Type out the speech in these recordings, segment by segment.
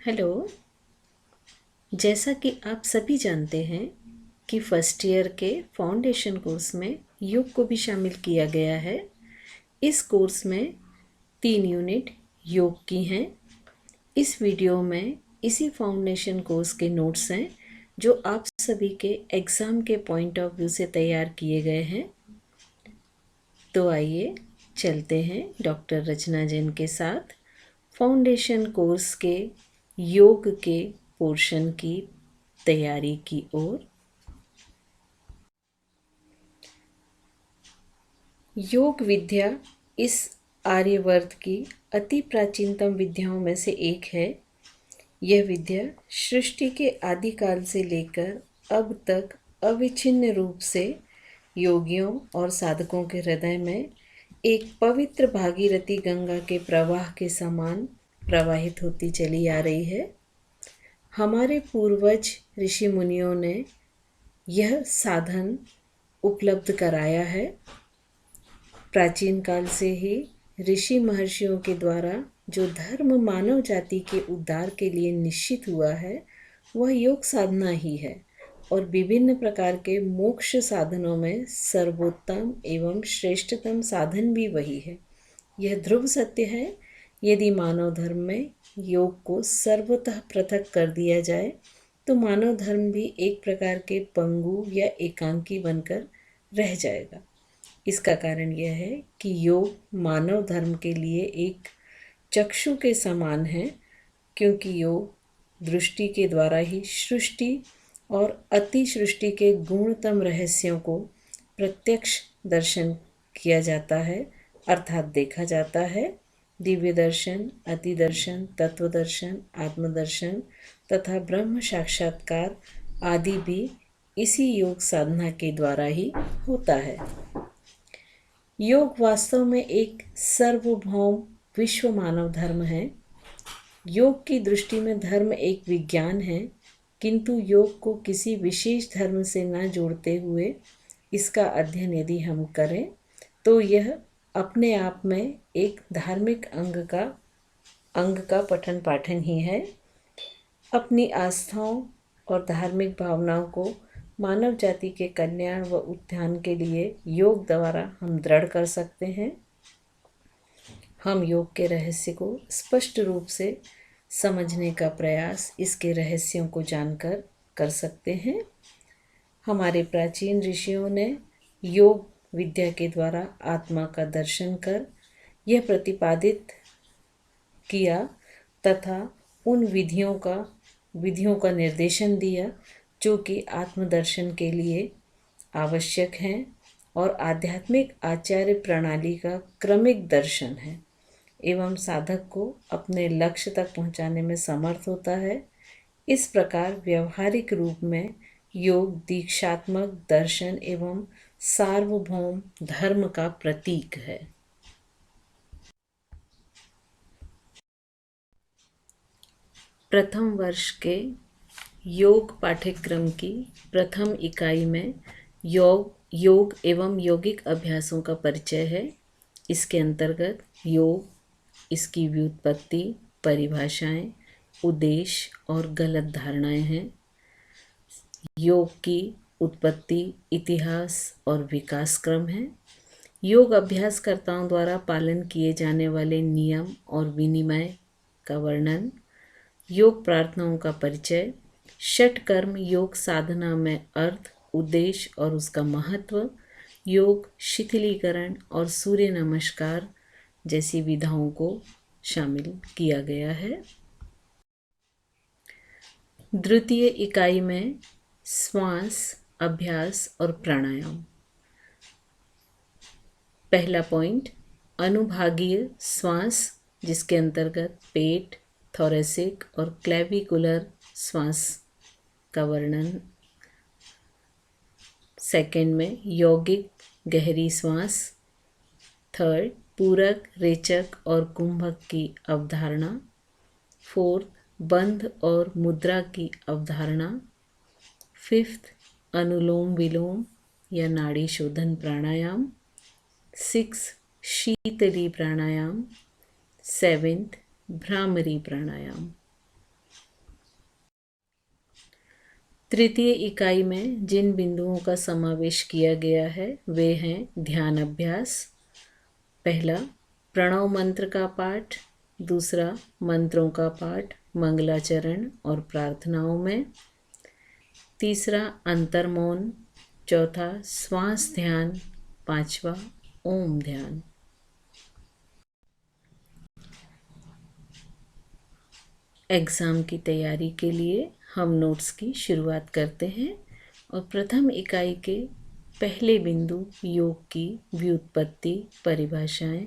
Hello. जैसा कि आप सभी जानते हैं कि फर्स्ट ईयर के फाउंडेशन कोर्स में योग को भी शामिल किया गया है। इस कोर्स में 3 यूनिट योग की हैं। इस वीडियो में इसी फाउंडेशन कोर्स के नोट्स हैं जो आप सभी के एग्ज़ाम के पॉइंट ऑफ व्यू से तैयार किए गए हैं। तो आइए चलते हैं डॉक्टर रचना जैन के साथ फाउंडेशन कोर्स के योग के पोर्शन की तैयारी की ओर। योग विद्या इस आर्यवर्त की अति प्राचीनतम विद्याओं में से एक है। यह विद्या सृष्टि के आदिकाल से लेकर अब तक अविच्छिन्न रूप से योगियों और साधकों के हृदय में एक पवित्र भागीरथी गंगा के प्रवाह के समान प्रवाहित होती चली आ रही है। हमारे पूर्वज ऋषि मुनियों ने यह साधन उपलब्ध कराया है। प्राचीन काल से ही ऋषि महर्षियों के द्वारा जो धर्म मानव जाति के उद्धार के लिए निश्चित हुआ है वह योग साधना ही है और विभिन्न प्रकार के मोक्ष साधनों में सर्वोत्तम एवं श्रेष्ठतम साधन भी वही है। यह ध्रुव सत्य है। यदि मानव धर्म में योग को सर्वतः पृथक कर दिया जाए तो मानव धर्म भी एक प्रकार के पंगु या एकांकी बनकर रह जाएगा। इसका कारण यह है कि योग मानव धर्म के लिए एक चक्षु के समान है, क्योंकि योग दृष्टि के द्वारा ही सृष्टि और अति सृष्टि के गुणतम रहस्यों को प्रत्यक्ष दर्शन किया जाता है, अर्थात देखा जाता है। दिव्य दर्शन, अति दर्शन, तत्व दर्शन, आत्मदर्शन तथा ब्रह्म साक्षात्कार आदि भी इसी योग साधना के द्वारा ही होता है। योग वास्तव में एक सार्वभौम विश्व मानव धर्म है। योग की दृष्टि में धर्म एक विज्ञान है, किंतु योग को किसी विशेष धर्म से न जोड़ते हुए इसका अध्ययन यदि हम करें तो यह अपने आप में एक धार्मिक अंग का पठन पाठन ही है। अपनी आस्थाओं और धार्मिक भावनाओं को मानव जाति के कल्याण व उत्थान के लिए योग द्वारा हम दृढ़ कर सकते हैं। हम योग के रहस्य को स्पष्ट रूप से समझने का प्रयास इसके रहस्यों को जानकर कर सकते हैं। हमारे प्राचीन ऋषियों ने योग विद्या के द्वारा आत्मा का दर्शन कर यह प्रतिपादित किया तथा उन विधियों का निर्देशन दिया जो कि आत्मदर्शन के लिए आवश्यक हैं और आध्यात्मिक आचार्य प्रणाली का क्रमिक दर्शन है एवं साधक को अपने लक्ष्य तक पहुंचाने में समर्थ होता है। इस प्रकार व्यवहारिक रूप में योग दीक्षात्मक दर्शन एवं सार्वभौम धर्म का प्रतीक है। प्रथम वर्ष के योग पाठ्यक्रम की प्रथम इकाई में योग एवं यौगिक अभ्यासों का परिचय है। इसके अंतर्गत योग, इसकी व्युत्पत्ति, परिभाषाएं, उद्देश्य और गलत धारणाएं हैं। योग की उत्पत्ति, इतिहास और विकास क्रम है। योग अभ्यासकर्ताओं द्वारा पालन किए जाने वाले नियम और विनिमय का वर्णन, योग प्रार्थनाओं का परिचय, षट कर्म योग साधना में अर्थ, उद्देश्य और उसका महत्व, योग शिथिलीकरण और सूर्य नमस्कार जैसी विधाओं को शामिल किया गया है। द्वितीय इकाई में श्वास अभ्यास और प्राणायाम। पहला पॉइंट अनुभागीय श्वास, जिसके अंतर्गत पेट, थोरेसिक और क्लेविकुलर श्वास का वर्णन। सेकंड में यौगिक गहरी श्वास। थर्ड पूरक, रेचक और कुंभक की अवधारणा। फोर्थ बंध और मुद्रा की अवधारणा। फिफ्थ अनुलोम विलोम या नाड़ी शोधन प्राणायाम। सिक्स शीतली प्राणायाम। सेवेंथ भ्रामरी प्राणायाम। तृतीय इकाई में जिन बिंदुओं का समावेश किया गया है वे हैं ध्यान अभ्यास, पहला प्रणव मंत्र का पाठ, दूसरा मंत्रों का पाठ मंगलाचरण और प्रार्थनाओं में, तीसरा अंतर्मौन, चौथा श्वास ध्यान, पांचवा ओम ध्यान। एग्ज़ाम की तैयारी के लिए हम नोट्स की शुरुआत करते हैं और प्रथम इकाई के पहले बिंदु योग की व्युत्पत्ति, परिभाषाएं,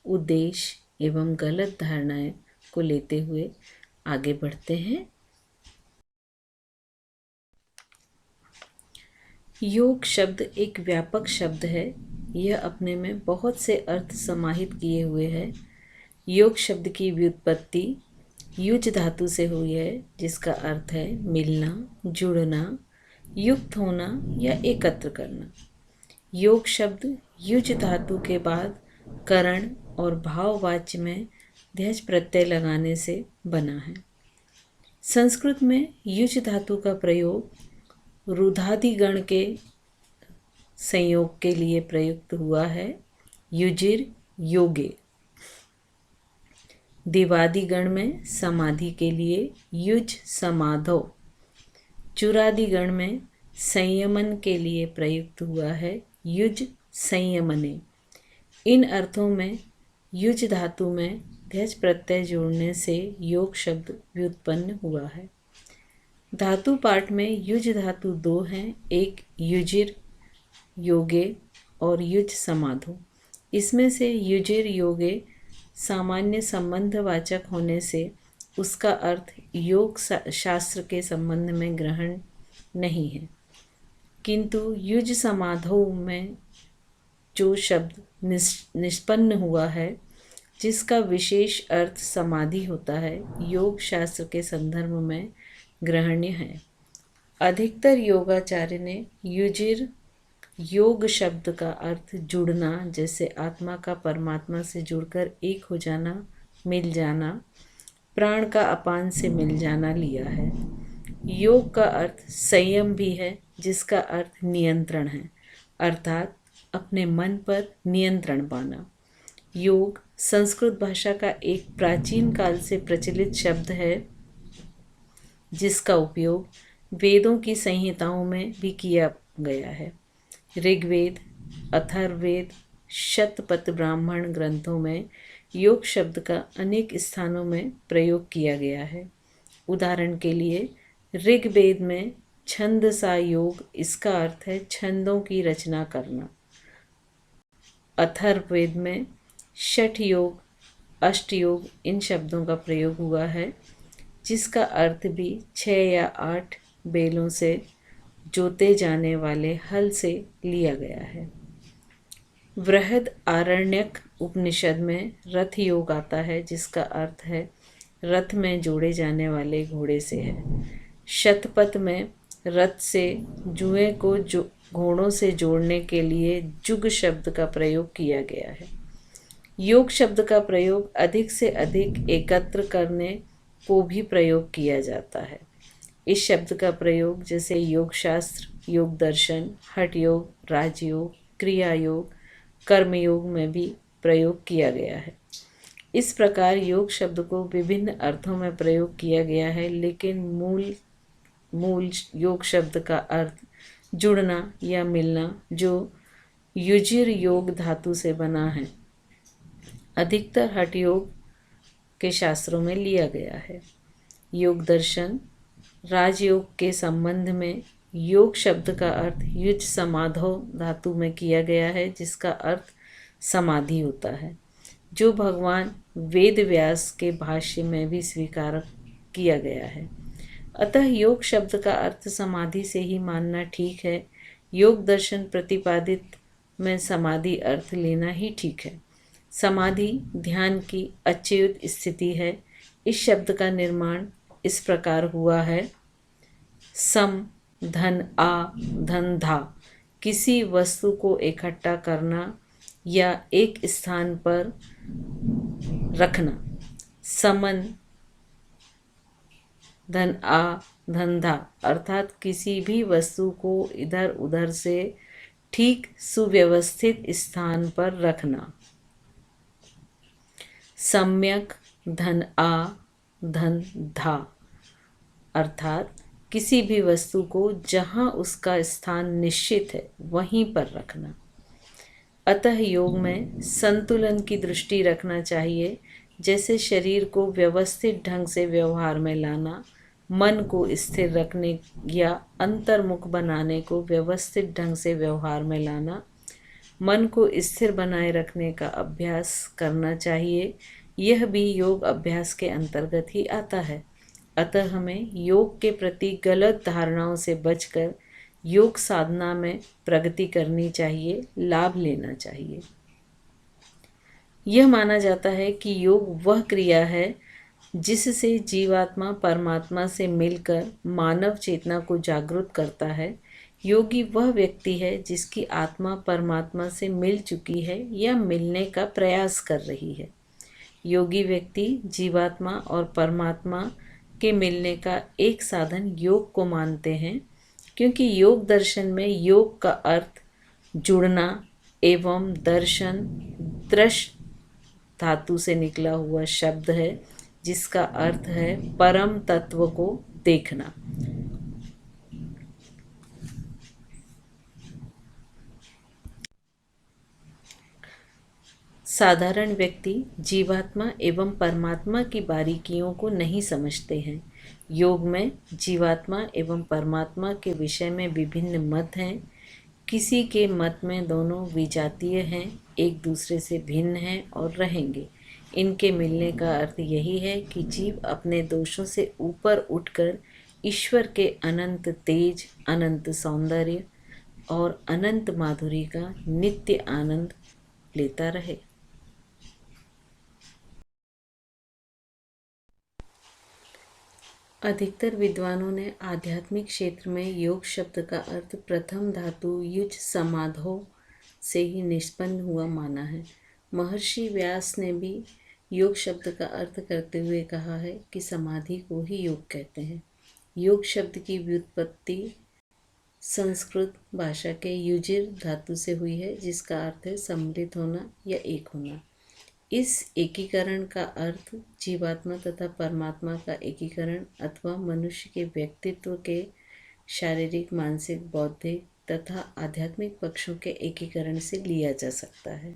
उद्देश्य एवं गलत धारणाएं को लेते हुए आगे बढ़ते हैं। योग शब्द एक व्यापक शब्द है। यह अपने में बहुत से अर्थ समाहित किए हुए है। योग शब्द की व्युत्पत्ति युज धातु से हुई है, जिसका अर्थ है मिलना, जुड़ना, युक्त होना या एकत्र करना। योग शब्द युज धातु के बाद करण और भाववाच्य में ध्यज प्रत्यय लगाने से बना है। संस्कृत में युज धातु का प्रयोग रुधादिगण के संयोग के लिए प्रयुक्त हुआ है। युजिर योगे। दिवादिगण में समाधि के लिए युज समाधो। चुरादिगण में संयमन के लिए प्रयुक्त हुआ है युज संयमने। इन अर्थों में युज धातु में ध्यज प्रत्यय जोड़ने से योग शब्द व्युत्पन्न हुआ है। धातु पाठ में युज धातु दो हैं, एक युजिर योगे और युज समाधो। इसमें से युजिर योगे सामान्य संबंधवाचक होने से उसका अर्थ योग शास्त्र के संबंध में ग्रहण नहीं है, किंतु युज समाधो में जो शब्द निष्पन्न हुआ है, जिसका विशेष अर्थ समाधि होता है, योग शास्त्र के संदर्भ में ग्रहण्य है। अधिकतर योगाचार्य ने युजिर योग शब्द का अर्थ जुड़ना, जैसे आत्मा का परमात्मा से जुड़कर एक हो जाना, मिल जाना, प्राण का अपान से मिल जाना लिया है। योग का अर्थ संयम भी है, जिसका अर्थ नियंत्रण है, अर्थात अपने मन पर नियंत्रण पाना। योग संस्कृत भाषा का एक प्राचीन काल से प्रचलित शब्द है, जिसका उपयोग वेदों की संहिताओं में भी किया गया है। ऋग्वेद, अथर्ववेद, शतपथ ब्राह्मण ग्रंथों में योग शब्द का अनेक स्थानों में प्रयोग किया गया है। उदाहरण के लिए ऋग्वेद में छंद सा योग, इसका अर्थ है छंदों की रचना करना। अथर्ववेद में षठ योग, अष्ट योग, इन शब्दों का प्रयोग हुआ है, जिसका अर्थ भी 6 या 8 बेलों से जोते जाने वाले हल से लिया गया है। बृहद आरण्यक उपनिषद में रथ योग आता है, जिसका अर्थ है रथ में जोड़े जाने वाले घोड़े से है। शतपथ में रथ से जुए को घोड़ों से जोड़ने के लिए जुग शब्द का प्रयोग किया गया है। योग शब्द का प्रयोग अधिक से अधिक एकत्र करने को भी प्रयोग किया जाता है। इस शब्द का प्रयोग जैसे योग शास्त्र, योग दर्शन, हठ योग, राजयोग, क्रिया योग, कर्म योग में भी प्रयोग किया गया है। इस प्रकार योग शब्द को विभिन्न अर्थों में प्रयोग किया गया है, लेकिन मूल योग शब्द का अर्थ जुड़ना या मिलना, जो युजिर योग धातु से बना है, अधिकतर हठ योग के शास्त्रों में लिया गया है। योग दर्शन, राजयोग के संबंध में योग शब्द का अर्थ युज समाधो धातु में किया गया है, जिसका अर्थ समाधि होता है, जो भगवान वेद व्यास के भाष्य में भी स्वीकार किया गया है। अतः योग शब्द का अर्थ समाधि से ही मानना ठीक है। योग दर्शन प्रतिपादित में समाधि अर्थ लेना ही ठीक है। समाधि ध्यान की अच्युत स्थिति है। इस शब्द का निर्माण इस प्रकार हुआ है: सम धन आ धन धा, किसी वस्तु को इकट्ठा करना या एक स्थान पर रखना। समन धन आ धंधा अर्थात किसी भी वस्तु को इधर उधर से ठीक सुव्यवस्थित स्थान पर रखना। सम्यक धन आ धन धा अर्थात किसी भी वस्तु को जहाँ उसका स्थान निश्चित है वहीं पर रखना। अतः योग में संतुलन की दृष्टि रखना चाहिए, जैसे शरीर को व्यवस्थित ढंग से व्यवहार में लाना, मन को स्थिर रखने या अंतर्मुख बनाने को व्यवस्थित ढंग से व्यवहार में लाना, मन को स्थिर बनाए रखने का अभ्यास करना चाहिए। यह भी योग अभ्यास के अंतर्गत ही आता है। अतः हमें योग के प्रति गलत धारणाओं से बचकर योग साधना में प्रगति करनी चाहिए, लाभ लेना चाहिए। यह माना जाता है कि योग वह क्रिया है जिससे जीवात्मा परमात्मा से मिलकर मानव चेतना को जागृत करता है। योगी वह व्यक्ति है जिसकी आत्मा परमात्मा से मिल चुकी है या मिलने का प्रयास कर रही है। योगी व्यक्ति जीवात्मा और परमात्मा के मिलने का एक साधन योग को मानते हैं, क्योंकि योग दर्शन में योग का अर्थ जुड़ना एवं दर्शन दृश धातु से निकला हुआ शब्द है, जिसका अर्थ है परम तत्व को देखना। साधारण व्यक्ति जीवात्मा एवं परमात्मा की बारीकियों को नहीं समझते हैं। योग में जीवात्मा एवं परमात्मा के विषय में विभिन्न मत हैं। किसी के मत में दोनों विजातीय हैं, एक दूसरे से भिन्न हैं और रहेंगे। इनके मिलने का अर्थ यही है कि जीव अपने दोषों से ऊपर उठकर ईश्वर के अनंत तेज, अनंत सौंदर्य और अनंत माधुरी का नित्य आनंद लेता रहे। अधिकतर विद्वानों ने आध्यात्मिक क्षेत्र में योग शब्द का अर्थ प्रथम धातु युज समाधो से ही निष्पन्न हुआ माना है। महर्षि व्यास ने भी योग शब्द का अर्थ करते हुए कहा है कि समाधि को ही योग कहते हैं। योग शब्द की व्युत्पत्ति संस्कृत भाषा के युजिर धातु से हुई है, जिसका अर्थ है सम्मिलित होना या एक होना। इस एकीकरण का अर्थ जीवात्मा तथा परमात्मा का एकीकरण अथवा मनुष्य के व्यक्तित्व के शारीरिक, मानसिक, बौद्धिक तथा आध्यात्मिक पक्षों के एकीकरण से लिया जा सकता है।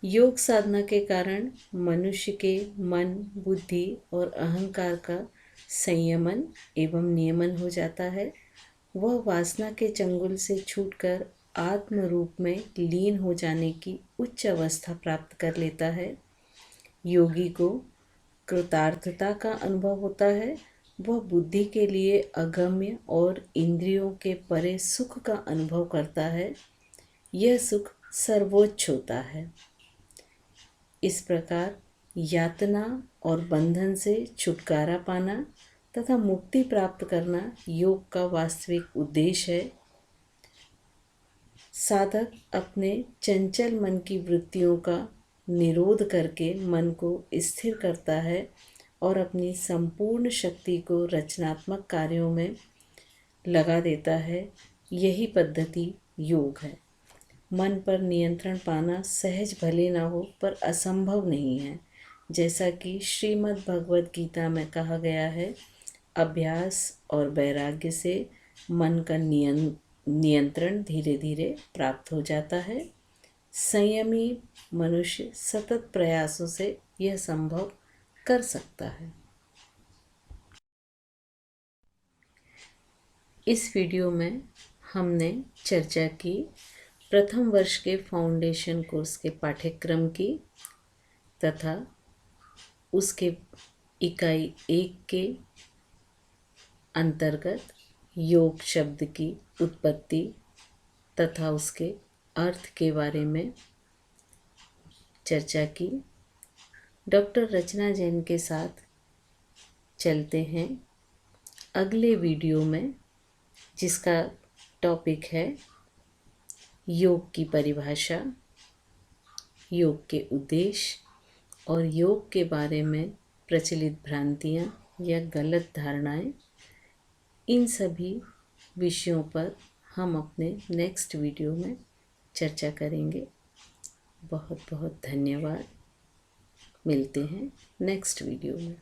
योग साधना के कारण मनुष्य के मन, बुद्धि और अहंकार का संयमन एवं नियमन हो जाता है। वह वासना के चंगुल से छूटकर आत्म रूप में लीन हो जाने की उच्च अवस्था प्राप्त कर लेता है। योगी को कृतार्थता का अनुभव होता है। वह बुद्धि के लिए अगम्य और इंद्रियों के परे सुख का अनुभव करता है। यह सुख सर्वोच्च होता है। इस प्रकार यातना और बंधन से छुटकारा पाना तथा मुक्ति प्राप्त करना योग का वास्तविक उद्देश्य है। साधक अपने चंचल मन की वृत्तियों का निरोध करके मन को स्थिर करता है और अपनी संपूर्ण शक्ति को रचनात्मक कार्यों में लगा देता है। यही पद्धति योग है। मन पर नियंत्रण पाना सहज भले ना हो, पर असंभव नहीं है। जैसा कि श्रीमद् भगवद गीता में कहा गया है, अभ्यास और वैराग्य से मन का नियंत्रण धीरे धीरे प्राप्त हो जाता है। संयमी मनुष्य सतत प्रयासों से यह संभव कर सकता है। इस वीडियो में हमने चर्चा की प्रथम वर्ष के फाउंडेशन कोर्स के पाठ्यक्रम की तथा उसके इकाई 1 के अंतर्गत योग शब्द की उत्पत्ति तथा उसके अर्थ के बारे में चर्चा की। डॉक्टर रचना जैन के साथ चलते हैं अगले वीडियो में, जिसका टॉपिक है योग की परिभाषा, योग के उद्देश्य और योग के बारे में प्रचलित भ्रांतियाँ या गलत धारणाएं। इन सभी विषयों पर हम अपने नेक्स्ट वीडियो में चर्चा करेंगे। बहुत बहुत धन्यवाद। मिलते हैं नेक्स्ट वीडियो में।